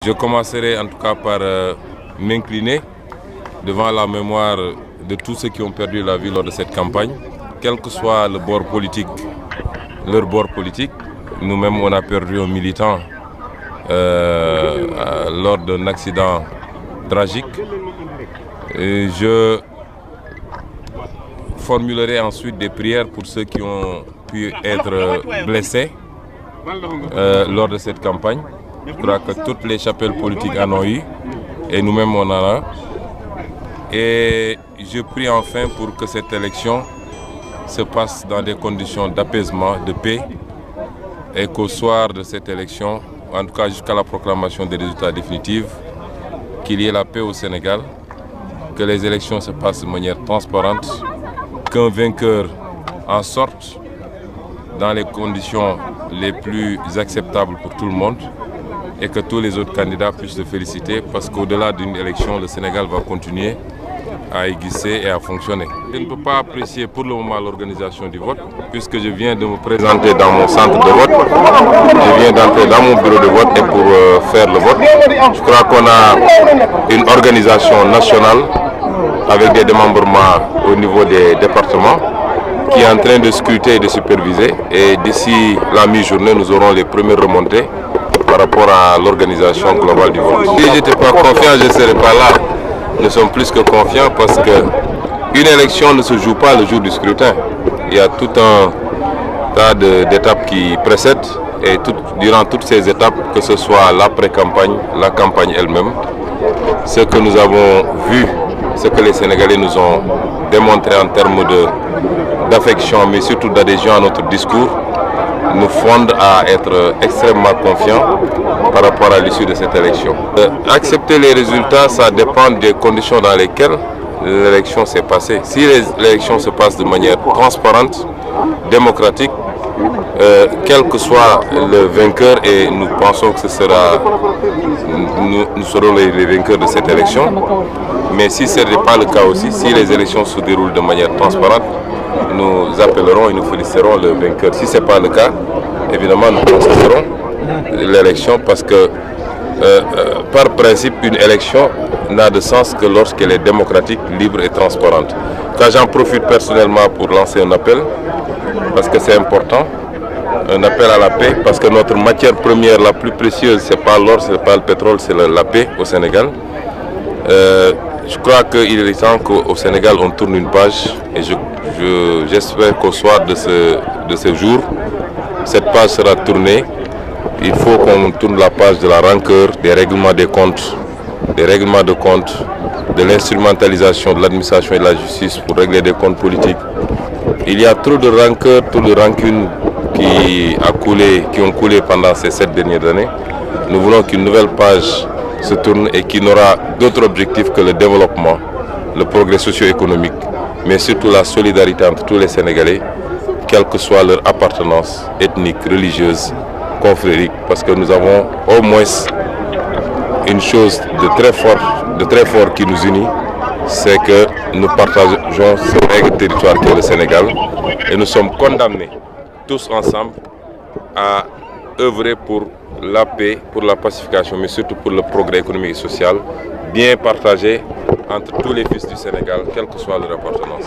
Je commencerai en tout cas par m'incliner devant la mémoire de tous ceux qui ont perdu la vie lors de cette campagne, quel que soit le bord politique, leur bord politique. Nous-mêmes, on a perdu un militant lors d'un accident tragique. Et je formulerai ensuite des prières pour ceux qui ont pu être blessés lors de cette campagne. Je crois que toutes les chapelles politiques en ont eu et nous-mêmes on en a. Et je prie enfin pour que cette élection se passe dans des conditions d'apaisement, de paix, et qu'au soir de cette élection, en tout cas jusqu'à la proclamation des résultats définitifs, qu'il y ait la paix au Sénégal, que les élections se passent de manière transparente, qu'un vainqueur en sorte dans les conditions les plus acceptables pour tout le monde et que tous les autres candidats puissent se féliciter parce qu'au-delà d'une élection, le Sénégal va continuer à aiguiser et à fonctionner. Je ne peux pas apprécier pour le moment l'organisation du vote puisque je viens de me présenter dans mon centre de vote. Je viens d'entrer dans mon bureau de vote et pour faire le vote. Je crois qu'on a une organisation nationale avec des démembrements au niveau des départements qui est en train de scruter et de superviser. Et d'ici la mi-journée, nous aurons les premières remontées par rapport à l'organisation globale du vote. Si je n'étais pas confiant, je ne serais pas là. Nous sommes plus que confiants parce qu'une élection ne se joue pas le jour du scrutin. Il y a tout un tas d'étapes qui précèdent et durant toutes ces étapes, que ce soit l'après-campagne, la campagne elle-même, ce que nous avons vu, ce que les Sénégalais nous ont démontré en termes d'affection, mais surtout d'adhésion à notre discours, nous fonde à être extrêmement confiants par rapport à l'issue de cette élection. Accepter les résultats, ça dépend des conditions dans lesquelles l'élection s'est passée. Si l'élection se passe de manière transparente, démocratique, quel que soit le vainqueur, et nous pensons que nous serons les vainqueurs de cette élection, mais si ce n'est pas le cas aussi, si les élections se déroulent de manière transparente, nous appellerons et nous féliciterons le vainqueur. Si ce n'est pas le cas, évidemment nous constaterons l'élection parce que par principe une élection n'a de sens que lorsqu'elle est démocratique, libre et transparente. Quand j'en profite personnellement pour lancer un appel, parce que c'est important, un appel à la paix, parce que notre matière première la plus précieuse, ce n'est pas l'or, ce n'est pas le pétrole, c'est la paix au Sénégal. Je crois qu'il est temps qu'au Sénégal on tourne une page et j'espère qu'au soir de ce jour, cette page sera tournée. Il faut qu'on tourne la page de la rancœur, des règlements de compte, de l'instrumentalisation de l'administration et de la justice pour régler des comptes politiques. Il y a trop de rancœur, trop de rancunes qui ont coulé pendant ces 7 dernières années. Nous voulons qu'une nouvelle page se tourne et qui n'aura d'autre objectif que le développement, le progrès socio-économique, mais surtout la solidarité entre tous les Sénégalais, quelle que soit leur appartenance ethnique, religieuse, confrérique, parce que nous avons au moins une chose de très fort qui nous unit, c'est que nous partageons ce règle territoire qui est le Sénégal et nous sommes condamnés tous ensemble à œuvrer pour la paix, pour la pacification, mais surtout pour le progrès économique et social, bien partagé entre tous les fils du Sénégal, quelle que soit leur appartenance.